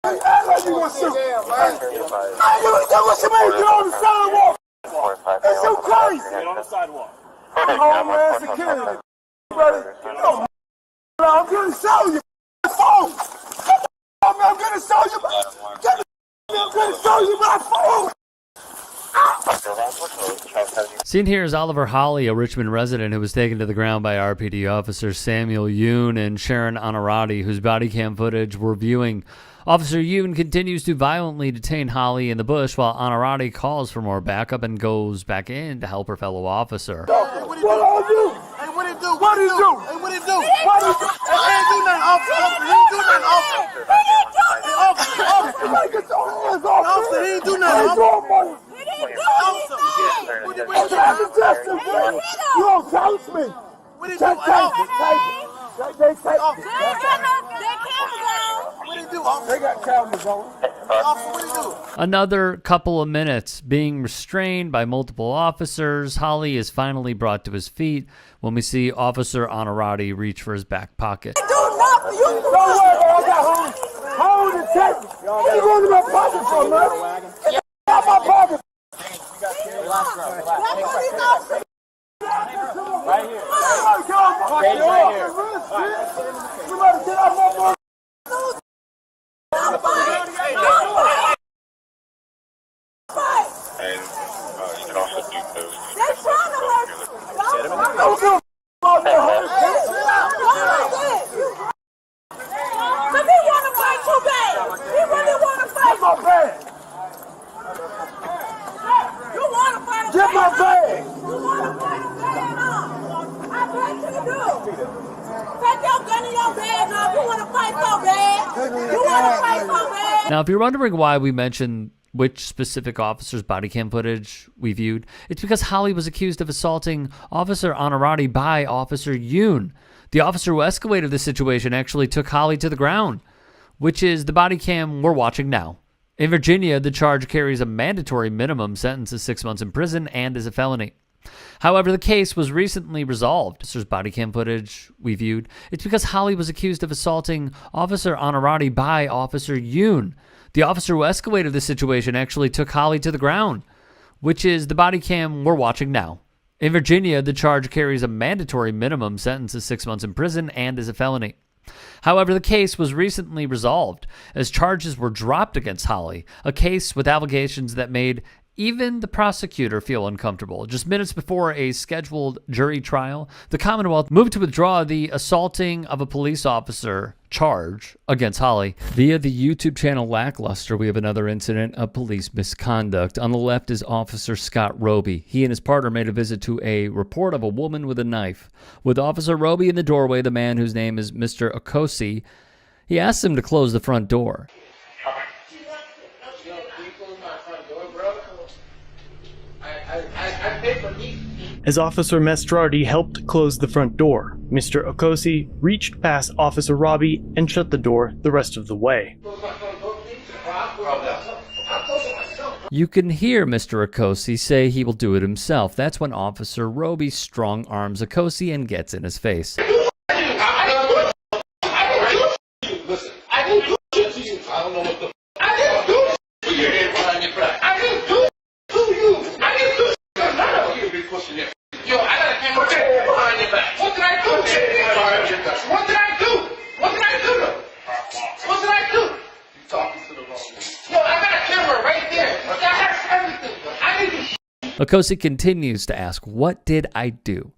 Hey, act like you want to shoot. What you mean? Get on the sidewalk. It's so crazy. Get on the sidewalk. I'm Homeland Security. Brother, I'm going to show you my phone. I'm going to show you my phone. Seen here is Oliver Holly, a Richmond resident who was taken to the ground by RPD officers Samuel Yoon and Sharon Honorati, whose body cam footage we're viewing. Officer Yoon continues to violently detain Holly in the bush while Honorati calls for more backup and goes back in to help her fellow officer. What do you do? Hey, what it do? What do you do? Hey, what it do? What do you do? Hey, he ain't do nothing, officer. He ain't do nothing, officer. Hey, officer. You might get your hands off me. Officer, he ain't do nothing. Ain't doing money. Officer. What it It's not the justice, man. You don't chase me. What it do? Take it. They take What it do, officer? They got cameras on. Officer, what it do? Another couple of minutes being restrained by multiple officers. Holly is finally brought to his feet when we see Officer Honorati reach for his back pocket. Don't worry, I got hold and check. What you going to my pocket for, man? It's out my pocket. Right here. Right here. You better get out my board. And you can also do those. Don't do about that whole shit. But he want to fight too bad. He really want to fight. Get my bag. You want to fight. Get my bag. You want to fight bad enough. I bet you do. Take your gun and your bag off. You want to fight so bad. You want to fight so bad. Now, if you're wondering why we mentioned which specific officer's body cam footage we viewed, it's because Holly was accused of assaulting Officer Honorati by Officer Yoon. The officer who escalated the situation actually took Holly to the ground, which is the body cam we're watching now. In Virginia, the charge carries a mandatory minimum sentence of 6 months in prison and is a felony. However, the case was recently resolved. Officer's body cam footage we viewed, it's because Holly was accused of assaulting Officer Honorati by Officer Yoon. The officer who escalated the situation actually took Holly to the ground, which is the body cam we're watching now. In Virginia, the charge carries a mandatory minimum sentence of 6 months in prison and is a felony. However, the case was recently resolved as charges were dropped against Holly, a case with allegations that made even the prosecutor feel uncomfortable. Just minutes before a scheduled jury trial, the Commonwealth moved to withdraw the assaulting of a police officer charge against Holly. Via the YouTube channel Lackluster, we have another incident of police misconduct. On the left is Officer Scott Roby. He and his partner made a visit to a report of a woman with a knife. With Officer Roby in the doorway, the man whose name is Mr. Okosi, he asked him to close the front door. As Officer Mastrardi helped close the front door, Mr. Okosi reached past Officer Robbie and shut the door the rest of the way. You can hear Mr. Okosi say he will do it himself. That's when Officer Roby strong arms Okosi and gets in his face. Okosi continues to ask, "What did I do?"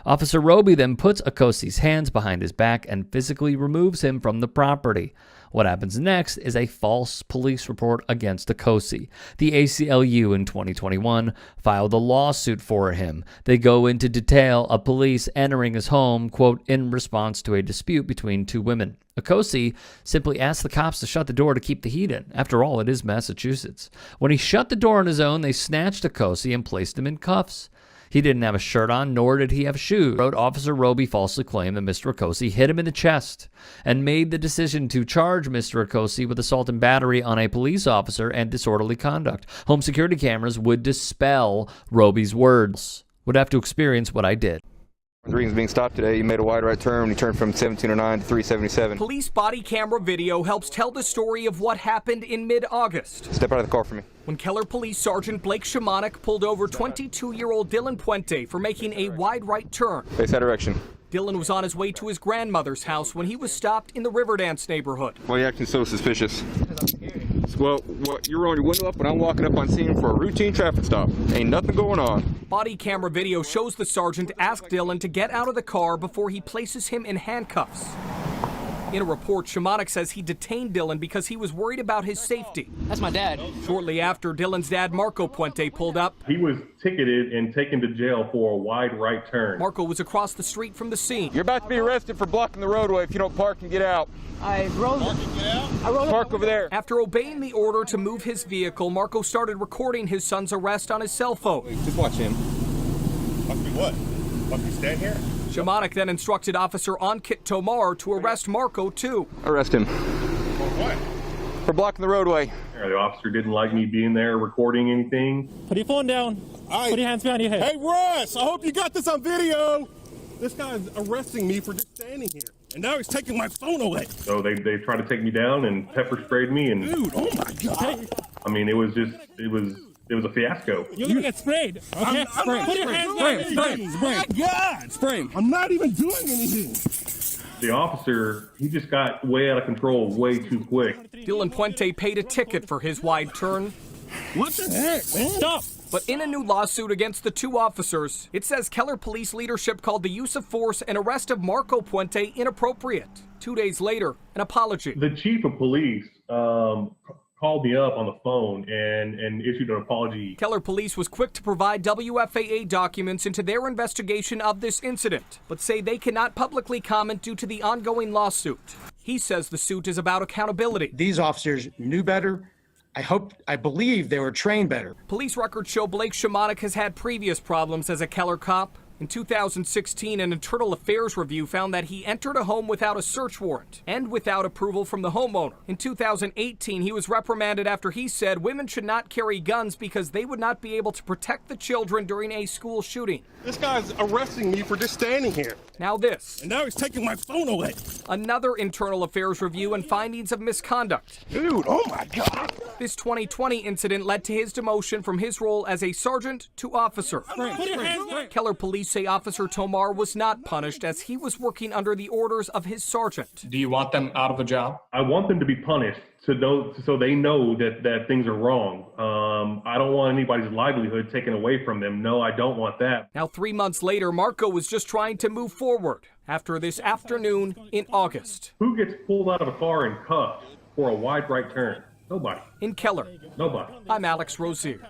Officer Roby then puts Okosi's hands behind his back and physically removes him from the property. What happens next is a false police report against Okosi. The ACLU in 2021 filed a lawsuit for him. They go into detail of police entering his home, quote, in response to a dispute between two women. Okosi simply asked the cops to shut the door to keep the heat in. After all, it is Massachusetts. When he shut the door on his own, they snatched Okosi and placed him in cuffs. He didn't have a shirt on, nor did he have shoes. Officer Roby falsely claimed that Mr. Okosi hit him in the chest and made the decision to charge Mr. Okosi with assault and battery on a police officer and disorderly conduct. Home security cameras would dispel Roby's words. Would have to experience what I did. The reason being stopped today, you made a wide right turn when you turned from 1709 to 377. Police body camera video helps tell the story of what happened in mid-August. Step out of the car for me. When Keller Police Sergeant Blake Shamanik pulled over 22-year-old Dylan Puente for making a wide right turn. Face that direction. Dylan was on his way to his grandmother's house when he was stopped in the Riverdance neighborhood. Why are you acting so suspicious? Well, you were on your window up when I'm walking up on scene for a routine traffic stop. Ain't nothing going on. Body camera video shows the sergeant ask Dylan to get out of the car before he places him in handcuffs. In a report, Shamanik says he detained Dylan because he was worried about his safety. That's my dad. Shortly after, Dylan's dad, Marco Puente, pulled up. He was ticketed and taken to jail for a wide right turn. Marco was across the street from the scene. You're about to be arrested for blocking the roadway if you don't park and get out. I rolled. Park over there. After obeying the order to move his vehicle, Marco started recording his son's arrest on his cell phone. Just watch him. Must be what? Must be stand here? Shamanik then instructed Officer Ankit Tomar to arrest Marco, too. Arrest him. For what? For blocking the roadway. The officer didn't like me being there recording anything. Put your phone down. Put your hands behind your head. Hey, Russ, I hope you got this on video. This guy's arresting me for just standing here. And now he's taking my phone away. So they tried to take me down and pepper sprayed me. And Dude, oh my God. I mean, it was a fiasco. You're gonna get sprayed. Okay? I'm Put your hands behind your head. Oh my God. Spray him. I'm not even doing anything. The officer, he just got way out of control way too quick. Dylan Puente paid a ticket for his wide turn. What the heck, man? Stop. But in a new lawsuit against the two officers, it says Keller police leadership called the use of force and arrest of Marco Puente inappropriate. 2 days later, an apology. The chief of police called me up on the phone and issued an apology. Keller police was quick to provide WFAA documents into their investigation of this incident, but say they cannot publicly comment due to the ongoing lawsuit. He says the suit is about accountability. These officers knew better. I believe they were trained better. Police records show Blake Shamanik has had previous problems as a Keller cop. In 2016, an internal affairs review found that he entered a home without a search warrant and without approval from the homeowner. In 2018, he was reprimanded after he said women should not carry guns because they would not be able to protect the children during a school shooting. This guy's arresting me for just standing here. Now this. And now he's taking my phone away. Another internal affairs review and findings of misconduct. Dude, oh my God. This 2020 incident led to his demotion from his role as a sergeant to officer. Keller police say Officer Tomar was not punished as he was working under the orders of his sergeant. Do you want them out of a job? I want them to be punished so they know that things are wrong. I don't want anybody's livelihood taken away from them. No, I don't want that. Now, 3 months later, Marco was just trying to move forward after this afternoon in August. Who gets pulled out of a car and cuffed for a wide right turn? Nobody. In Keller, Nobody. I'm Alex Rozier.